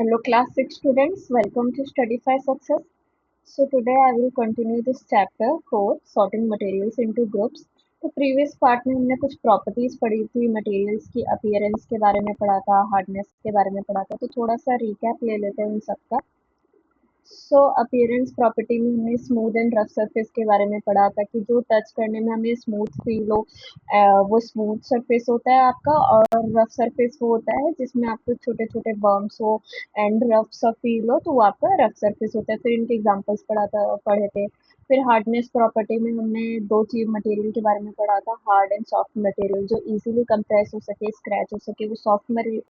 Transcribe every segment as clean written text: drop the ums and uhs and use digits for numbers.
Hello class 6 students, welcome to Studify Success. So today I will continue this chapter 4 sorting materials into groups. तो previous part में हमने कुछ properties पढ़ी थी, materials की appearance के बारे में पढ़ा था, हार्डनेस के बारे में पढ़ा था, तो थोड़ा सा रिकैप ले लेते हैं उन सबका। सो अपीयरेंस प्रॉपर्टी में हमने स्मूथ एंड रफ सरफेस के बारे में पढ़ा था कि जो टच करने में हमें स्मूथ फील हो वो स्मूथ सरफेस होता है आपका, और रफ सरफेस वो होता है जिसमें आपको छोटे छोटे बम्प्स हो एंड रफ सा फील हो, तो वो आपका रफ सरफेस होता है। फिर इनके एग्जांपल्स पढ़े थे। फिर हार्डनेस प्रॉपर्टी में हमने दो चीज मटेरियल के बारे में पढ़ा था, हार्ड एंड सॉफ्ट मटेरियल। जो इजीली कंप्रेस हो सके, स्क्रैच हो सके, वो सॉफ्ट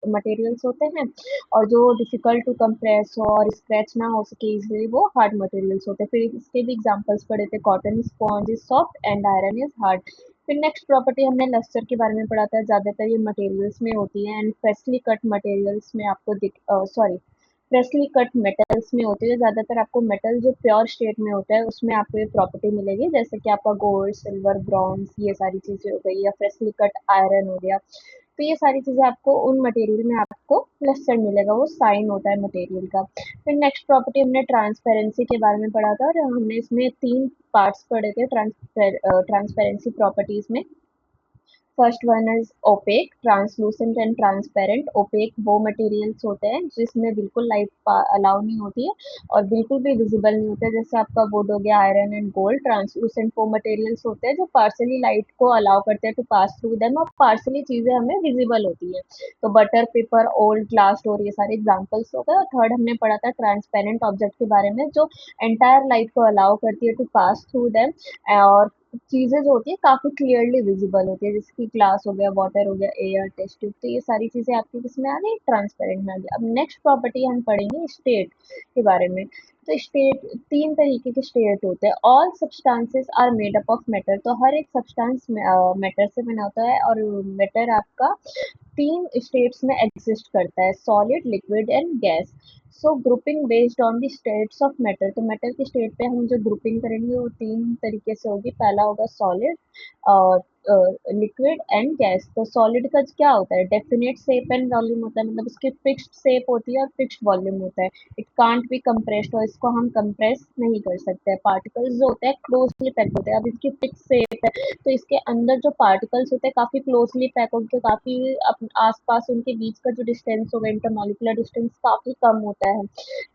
मटेरियल्स होते हैं, और जो डिफिकल्ट टू कंप्रेस हो और स्क्रैच ना हो सके इजीली, वो हार्ड मटेरियल्स होते हैं। फिर इसके भी एग्जांपल्स पढ़े थे, cotton sponge is soft and iron is hard. फिर नेक्स्ट प्रॉपर्टी हमने लस्टर के बारे में पढ़ा था, ज्यादातर ये मटेरियल्स में होती है एंड फ्रेशली कट मटेरियल्स में आपको फ्रेशली कट मेटल्स में होती है। ज्यादातर आपको मेटल जो प्योर स्टेट में होता है उसमें आपको ये प्रॉपर्टी मिलेगी, जैसे कि आपका गोल्ड, सिल्वर, ब्रॉन्ज, ये सारी चीजें हो गई, या फ्रेशली कट आयरन हो गया। तो ये सारी चीजें आपको उन मटेरियल में आपको लस्टर मिलेगा, वो साइन होता है मटेरियल का। फिर नेक्स्ट प्रॉपर्टी हमने ट्रांसपेरेंसी के बारे में पढ़ा था, और हमने इसमें तीन पार्ट्स पढ़े थे ट्रांसपेरेंसी प्रॉपर्टीज में। First one is opaque, translucent and transparent. Opaque वो मटेरियल्स होते हैं जिसमें बिल्कुल लाइट अलाउ नहीं होती है और बिल्कुल भी विजिबल नहीं होता है, जैसे आपका वुड हो गया, आयरन एंड गोल्ड। ट्रांसलूसेंट वो मटेरियल्स होते हैं जो पार्सली लाइट को अलाउ करते हैं टू पास थ्रू देम, और पार्सली चीजें हमें विजिबल होती है। तो butter paper, old glass door, ये सारे एग्जाम्पल्स हो गए। और थर्ड हमने पढ़ा था ट्रांसपेरेंट ऑब्जेक्ट के बारे में, जो एंटायर लाइट को अलाउ करती है टू पास थ्रू देम, और चीजें जो होती है काफी क्लियरली विजिबल होती है, जैसे कि ग्लास हो गया, वाटर हो गया, एयर, टेस्ट ट्यूब। तो ये सारी चीजें आपकी किसमें आ गई, ट्रांसपेरेंट में आ गई। अब नेक्स्ट प्रॉपर्टी हम पढ़ेंगे स्टेट के बारे में। तो स्टेट, तीन तरीके के स्टेट होते हैं। All substances are made up of matter. तो हर एक सब्सटेंस मैटर से बना होता है, और मैटर आपका तीन स्टेट्स में एग्जिस्ट करता है, solid, liquid and gas. So grouping based on the states of matter. तो मैटर के स्टेट पे हम जो ग्रुपिंग करेंगे वो तीन तरीके से होगी। पहला होगा सॉलिड, और लिक्विड एंड गैस। तो सॉलिड का क्या होता है, डेफिनेट शेप एंड वॉल्यूम होता है, मतलब उसकी फिक्स्ड शेप होती है और फिक्स्ड वॉल्यूम होता है। इट कांट बी कंप्रेस्ड, और इसको हम कंप्रेस नहीं कर सकते। पार्टिकल्स जो होते हैं क्लोजली पैक्ड होते हैं। अब इसकी फिक्स शेप है तो इसके अंदर जो पार्टिकल्स होते हैं काफी क्लोजली पैक होकर काफी आसपास उनके बीच का जो डिस्टेंस होगा, इंटरमॉलिकुलर डिस्टेंस, काफी कम होता है।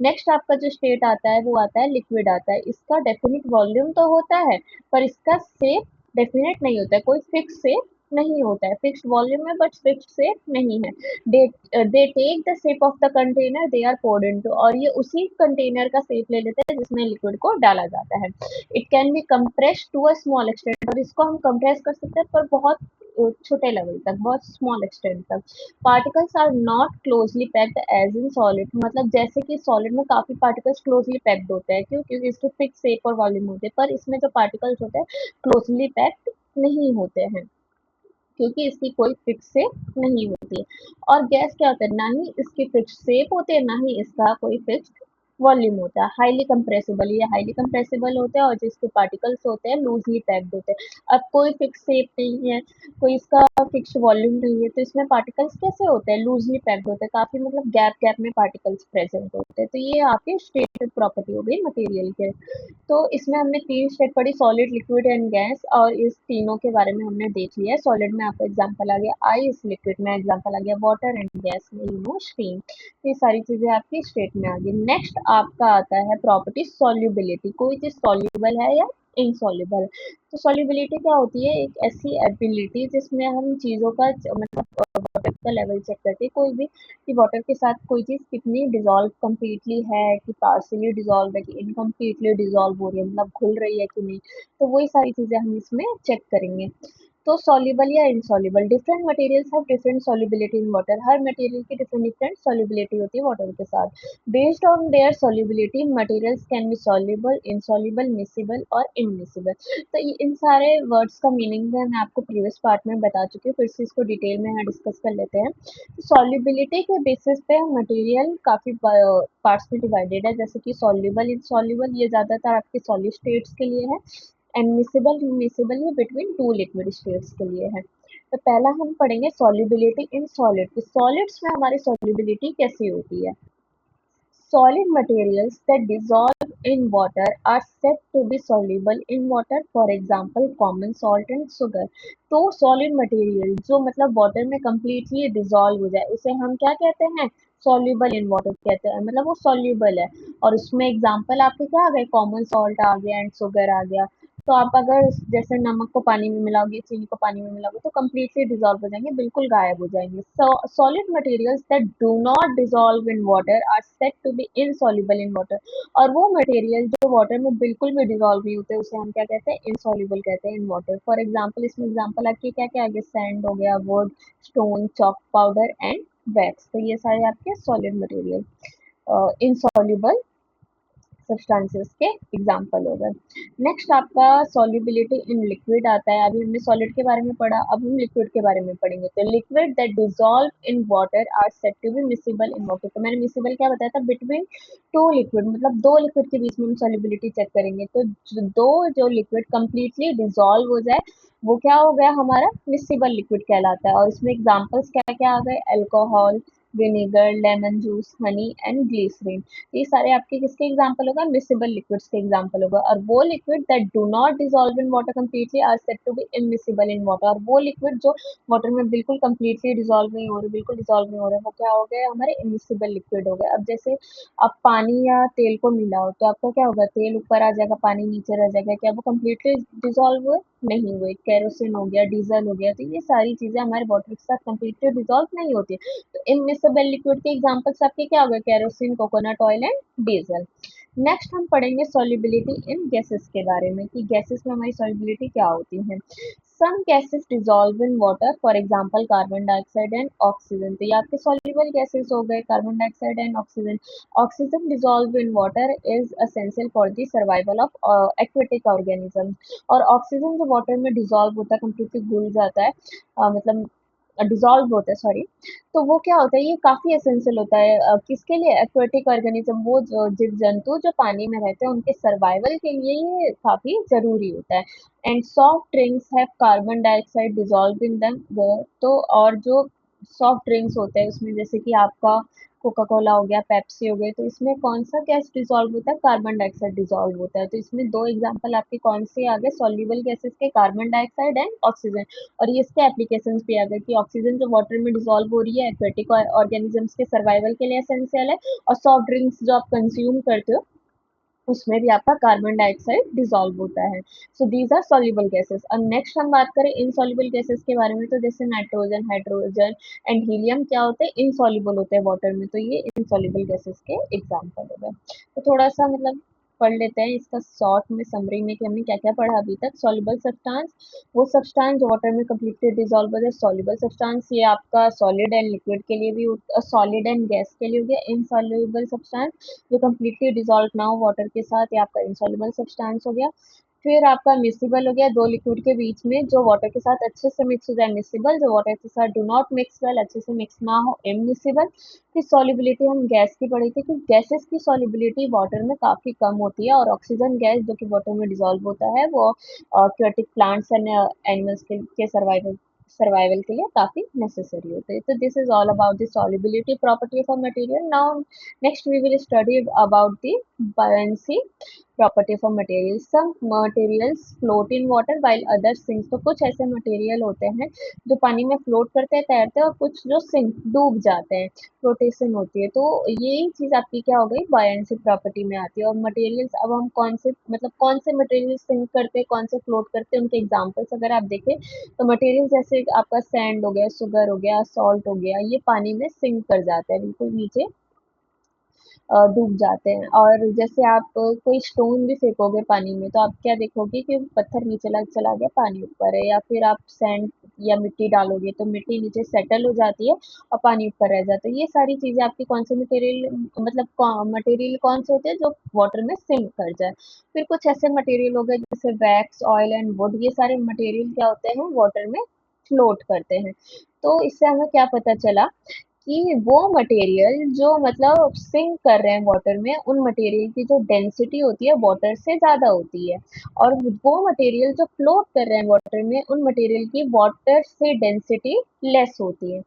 नेक्स्ट आपका जो स्टेट आता है वो आता है लिक्विड आता है। इसका डेफिनिट वॉल्यूम तो होता है, पर इसका शेप डेफिनेट नहीं होता है, कोई फिक्स शेप नहीं होता है। फिक्स्ड वॉल्यूम है बट फिक्स्ड शेप नहीं है। They take the shape of the container they are poured into, और ये उसी कंटेनर का शेप ले लेते हैं जिसमें लिक्विड को डाला जाता है। It can be compressed to a small extent, और इसको हम कंप्रेस कर सकते हैं पर बहुत छोटे लेवल तक, बहुत स्मॉल एक्सटेंट तक। Particles are not closely packed as in solid, मतलब जैसे कि सॉलिड में काफी पार्टिकल्स क्लोजली पैक्ड होते हैं, क्यों? क्योंकि इसके फिक्स शेप और वॉल्यूम होते हैं, पर इसमें जो पार्टिकल्स होते हैं क्लोजली पैक्ड नहीं होते हैं, क्योंकि इसकी कोई फिक्स शेप नहीं होती है। और गैस क्या होता है, ना ही इसकी फिक्स शेप होती है, ना ही इसका कोई फिक्स वॉल्यूम होता है। हाईली कंप्रेसिबल, ये हाईली कंप्रेसिबल होते हैं, और जिसके पार्टिकल्स होते हैं लूजली पैक्ड होते हैं। अब कोई फिक्स शेप नहीं है, कोई इसका फिक्स वॉल्यूम नहीं है, तो इसमें पार्टिकल्स कैसे होते हैं, लूजली पैक्ड होते हैं, काफी मतलब गैप गैप में पार्टिकल्स प्रेजेंट होते हैं। तो ये आपकी स्टेट प्रॉपर्टी हो गई मटेरियल के। तो इसमें हमने तीन स्टेट पढ़ी, सॉलिड, लिक्विड एंड गैस, और इस तीनों के बारे में हमने देख लिया। सॉलिड में आपका एग्जांपल आ गया आइस, लिक्विड में एग्जांपल आ गया वाटर, एंड गैस में स्टीम। ये सारी चीजें आपकी स्टेट में आ गई। नेक्स्ट आपका आता है प्रॉपर्टी सॉल्युबिलिटी। कोई चीज सॉल्युबल है या इनसॉल्युबल। तो सॉल्युबिलिटी क्या होती है, एक ऐसी एबिलिटी जिसमें हम चीजों का मतलब वाटर का लेवल चेक करते हैं, कोई भी, कि वाटर के साथ कोई चीज़ कितनी डिज़ोल्व कम्प्लीटली है, कि पार्शियली डिज़ोल्व है, कि इनकम्प्लीटली डिज़ोल्व हो रही है, मतलब घुल रही है कि नहीं। तो वही सारी चीज़ें हम इसमें चेक करेंगे। तो सॉल्युबल या insoluble, different materials have different solubility in water. Her material की डिफरेंट डिफरेंट सॉल्युबिलिटी होती है वाटर के साथ। Based on their solubility materials can be soluble, insoluble, miscible और इनमिसिबल। तो इन सारे वर्ड्स का मीनिंग है मैं आपको प्रीवियस पार्ट में बता चुकी हूँ, फिर से इसको डिटेल में यहाँ डिस्कस कर लेते हैं। सॉल्युबिलिटी के बेसिस पे मटेरियल काफ़ी पार्ट्स में डिवाइडेड है, जैसे कि सॉल्युबल, इनसॉल्युबल, ये ज़्यादातर आपके सॉलिड स्टेट्स के लिए है, एंड मिसिबल, मिसिबल ये बिटवीन टू लिक्विड स्टेट्स के लिए है। तो पहला हम पढ़ेंगे सॉल्युबिलिटी इन सॉलिड। सॉलिड्स में हमारी सॉल्युबिलिटी कैसी होती है। Solid materials that dissolve in water are said to be soluble in water, for example common salt and sugar. तो सॉलिड मटेरियल जो मतलब वाटर में completely डिजोल्व हो जाए उसे हम क्या कहते हैं, soluble in water कहते हैं, मतलब वो soluble है। और उसमें एग्जांपल आपके क्या आ गए, कॉमन सॉल्ट आ गया एंड शुगर आ गया। तो आप अगर जैसे नमक को पानी में मिलाओगे, चीनी को पानी में मिलाओगे तो completely डिजोल्व हो जाएंगे, बिल्कुल गायब हो जाएंगे। Solid materials that do not dissolve in water are said to be insoluble in water. और वो मटेरियल जो वाटर में बिल्कुल भी डिजोल्व नहीं होते उसे हम क्या कहते हैं, इनसॉल्युबल कहते हैं इन वाटर। फॉर एग्जांपल इसमें एग्जांपल आपके क्या क्या आ गए, सैंड हो गया, would, stone, chalk powder and wax. तो ये सारे आपके सॉलिड मटेरियल इनसॉल्युबल सब्सटेंसेस के एग्जांपल हो गए। नेक्स्ट आपका सॉल्युबिलिटी इन लिक्विड आता है। अभी हमने सॉलिड के बारे में पढ़ा, अब हम लिक्विड के बारे में पढ़ेंगे। तो liquid that dissolve in water are said to be miscible in water. तो मैंने मिसिबल क्या बताया था, बिटवीन टू लिक्विड, मतलब दो लिक्विड के बीच में हम सॉल्युबिलिटी चेक करेंगे। तो जो लिक्विड कंप्लीटली डिसॉल्व हो जाए वो क्या हो गया, हमारा मिसिबल लिक्विड कहलाता है। और इसमें एग्जांपल्स क्या क्या आ गए, alcohol, vinegar, lemon juice, honey and glycerine. ये सारे आपके किसके एग्जांपल होगा, मिसिबल लिक्विड्स के एग्जांपल होगा। और वो liquid that do not dissolve in water completely are said to be immiscible in water. और वो लिक्विड जो वाटर में बिल्कुल कंप्लीटली डिसॉल्व नहीं हो रहे, बिल्कुल डिसॉल्व नहीं हो रहे, वो क्या हो गए, हमारे इनमिसिबल लिक्विड हो गए। अब जैसे आप पानी या तेल को मिलाओ तो आपका क्या होगा, तेल ऊपर आ जाएगा, पानी नीचे रह जाएगा, क्या वो कंप्लीटली डिसॉल्व हुए, नहीं हुए। केरोसिन हो गया, डीजल हो गया, तो ये सारी चीजें हमारे वाटर के साथ कंप्लीटली डिसॉल्व नहीं होती। तो इनमिसिबल लिक्विड के एग्जांपल्स आपके क्या हो गए, kerosene, coconut oil and diesel. Next हम पढ़ेंगे सॉल्युबिलिटी इन गैसेस के बारे में कि गैसेस में हमारी सॉल्युबिलिटी क्या होती है। Some gases dissolve in water, for example carbon dioxide and oxygen. तो ये आपके सॉल्युबल गैसेस हो गए, carbon dioxide and oxygen. Oxygen dissolve in water is essential for the survival of aquatic organism. और ऑक्सीजन जो वाटर में dissolve होता है, कंप्लीटली घुल जाता है, मतलब डिसॉल्व होता है, सॉरी। तो वो क्या होता है, ये काफी एसेंशियल होता है किसके लिए, एक्वेटिक ऑर्गेनिज्म, वो जो जीव जंतु जो पानी में रहते हैं उनके सर्वाइवल के लिए ये काफी जरूरी होता है। And soft drinks have carbon dioxide dissolve in them. तो और जो सॉफ्ट ड्रिंक्स होते हैं उसमें जैसे कि आपका कोका कोला हो गया, पेप्सी हो गई, तो इसमें कौन सा गैस डिसॉल्व होता है, कार्बन डाइऑक्साइड डिसॉल्व होता है। तो इसमें दो एग्जांपल आपके कौन से आ गए, सॉल्युबल गैसेस के, कार्बन डाइऑक्साइड एंड ऑक्सीजन। और ये इसके एप्लीकेशंस भी आ गए कि ऑक्सीजन जो वाटर में डिसॉल्व हो रही है, एक्वेटिक ऑर्गेनिजम्स के सर्वाइवल के लिए एसेंशियल है। और सॉफ्ट ड्रिंक्स जो आप कंज्यूम करते हो उसमें भी आपका कार्बन डाइऑक्साइड डिसॉल्व होता है। So these are soluble gases. अब नेक्स्ट हम बात करें इनसॉल्युबल गैसेस के बारे में, तो जैसे नाइट्रोजन, हाइड्रोजन एंड हीलियम क्या होते हैं, इनसॉल्युबल होते हैं वाटर में। तो ये इनसॉल्युबल गैसेस के एग्जांपल हो गए। तो थोड़ा सा मतलब पढ़ लेते हैं इसका शॉर्ट में समरी में कि हमने क्या क्या पढ़ा अभी तक। सॉल्युबल सब्सटेंस, वो सब्सटेंस जो वाटर में कंप्लीटली डिसॉल्व हो जाए। सॉल्युबल सब्सटेंस ये आपका सॉलिड एंड लिक्विड के लिए भी, सॉलिड एंड गैस के लिए हो गया। इनसॉल्युबल सब्सटेंस जो कम्प्लीटली डिसॉल्व ना हो वाटर के साथ, ये आपका इनसॉल्युबल सब्सटेंस हो गया। फिर आपका मिसिबल हो गया, दो लिक्विड के बीच में जो वाटर के साथ अच्छे से मिक्स हो जाए, मिसिबल। जो वाटर के साथ डू नॉट मिक्स वेल, अच्छे से मिक्स ना हो, इमिसिबल। फिर सॉल्युबिलिटी हम गैस की पढ़ी थी कि गैसेस की सॉल्युबिलिटी वाटर में काफी कम होती है, और ऑक्सीजन गैस जो कि वाटर में डिसॉल्व होता है वो aquatic प्लांट्स एंड एनिमल्स के सर्वाइवल सर्वाइवल के लिए काफी नेसेसरी होते हैं। तो this is all about the solubility property of a material. Now next we will study about the buoyancy property of a material. Some materials float in water while others sink. तो कुछ ऐसे material होते हैं जो पानी में float करते हैं, तैरते हैं, और कुछ जो सिंक, डूब जाते हैं, फ्लोटेशन होती है। तो यही चीज आपकी क्या हो गई, बायनेंसी प्रॉपर्टी में आती है। और मटेरियल्स, अब हम कौन से मतलब कौन से मटेरियल सिंक करते हैं, कौन से फ्लोट करते हैं, उनके एग्जांपल्स अगर आप देखें तो मटेरियल जैसे आपका सैंड हो गया, शुगर हो गया, सॉल्ट हो गया, ये पानी में सिंक कर जाता है, बिल्कुल नीचे डूब जाते हैं। और जैसे आप कोई स्टोन भी फेंकोगे पानी में तो आप क्या देखोगे कि पत्थर नीचे लग चला गया, पानी ऊपर है। या फिर आप सैंड या मिट्टी डालोगे तो मिट्टी नीचे सेटल हो जाती है और पानी ऊपर रह जाता है। ये सारी चीजें आपकी कौन से मटेरियल, मतलब मटेरियल कौन से होते हैं जो वाटर में सिंक कर जाए। फिर कुछ ऐसे मटेरियल हो गए जैसे वैक्स, ऑयल एंड वुड, ये सारे मटेरियल क्या होते हैं, वाटर में फ्लोट करते हैं। तो इससे हमें क्या पता चला कि वो मटेरियल जो मतलब सिंक कर रहे हैं वाटर में, उन मटेरियल की जो डेंसिटी होती है वाटर से ज़्यादा होती है। और वो मटेरियल जो फ्लोट कर रहे हैं वाटर में, उन मटेरियल की वाटर से डेंसिटी लेस होती है।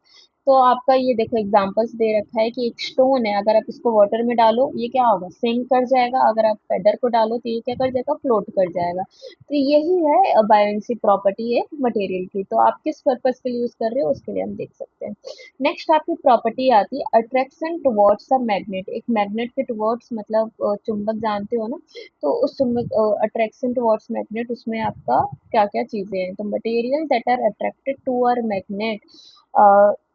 तो आपका ये देखो एग्जांपल्स दे रखा है कि एक स्टोन है, अगर आप इसको वाटर में डालो ये क्या होगा, सिंक कर जाएगा, अगर आप फेदर को डालो तो ये क्या कर जाएगा, फ्लोट कर जाएगा। तो यही है बायोन्सी प्रॉपर्टी है मटेरियल की। तो आप किस पर्पज के लिए यूज कर रहे हो उसके लिए हम देख सकते हैं। नेक्स्ट आपकी प्रॉपर्टी आती है अट्रैक्शन टुवर्ड्स अ मैग्नेट। एक मैग्नेट के टुवर्ड्स मतलब चुंबक जानते हो ना, तो उस चुंबक अट्रैक्शन टुवर्ड्स मैग्नेट, उसमें आपका क्या क्या चीजें हैं। तो material that are attracted to are magnet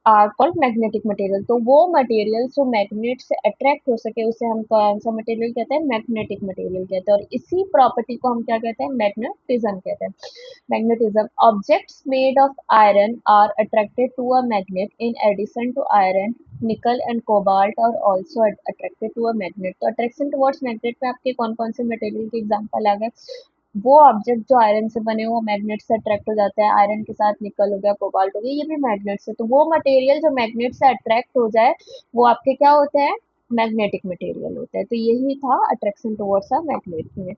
are called magnetic material. तो वो मटेरियल जो मैग्नेट से अट्रैक्ट हो सके उसे हम कौन सा मटेरियल कहते हैं, मैग्नेटिक मटेरियल कहते हैं। और इसी प्रॉपर्टी को हम क्या कहते हैं, मैग्नेटिज्म कहते हैं। Magnetism, objects made of iron are attracted to a magnet in addition to iron, nickel and cobalt are also attracted to a magnet. तो अट्रैक्शन टुवर्ड्स मैग्नेट में आपके कौन कौन से मटेरियल के एग्जांपल आ गए, वो ऑब्जेक्ट जो आयरन से बने हो वो मैग्नेट से अट्रैक्ट हो जाता है, आयरन के साथ निकल हो गया, कोबाल्ट हो गया, ये भी मैग्नेट से। तो वो मटेरियल जो मैग्नेट से अट्रैक्ट हो जाए वो आपके क्या होते हैं, मैग्नेटिक मटेरियल होता है। तो यही था अट्रैक्शन टुवर्ड्स अ मैग्नेट में।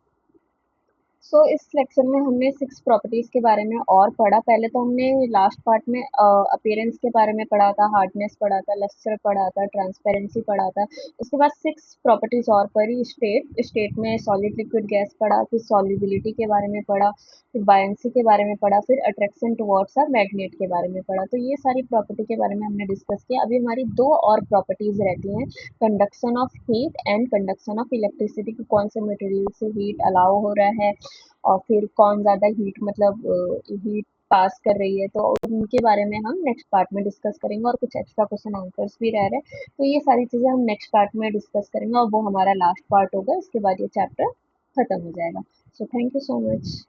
इस लेक्चर में हमने 6 प्रॉपर्टीज के बारे में और पढ़ा। पहले तो हमने लास्ट पार्ट में अपीयरेंस के बारे में पढ़ा था, हार्डनेस पढ़ा था, लस्टर पढ़ा था, ट्रांसपेरेंसी पढ़ा था। उसके बाद 6 प्रॉपर्टीज और पढ़ी। स्टेट में सॉलिड लिक्विड गैस पढ़ा, फिर सॉल्युबिलिटी के बारे में पढ़ा, फिर बायंसी के बारे में पढ़ा, फिर अट्रैक्शन टुवर्ड्स अ मैग्नेट के बारे में पढ़ा। तो ये सारी प्रॉपर्टी के बारे में हमने डिस्कस किया। अभी हमारी 2 और प्रॉपर्टीज रहती हैं, conduction of heat and conduction of electricity, की कौन से मटेरियल से हीट अलाउ हो रहा है और फिर कौन ज़्यादा हीट मतलब हीट पास कर रही है। तो उनके बारे में हम नेक्स्ट पार्ट में डिस्कस करेंगे, और कुछ एक्स्ट्रा क्वेश्चन आंसर्स भी रह रहे हैं। तो ये सारी चीज़ें हम नेक्स्ट पार्ट में डिस्कस करेंगे, और वो हमारा लास्ट पार्ट होगा। इसके बाद ये चैप्टर खत्म हो जाएगा। So thank you so much.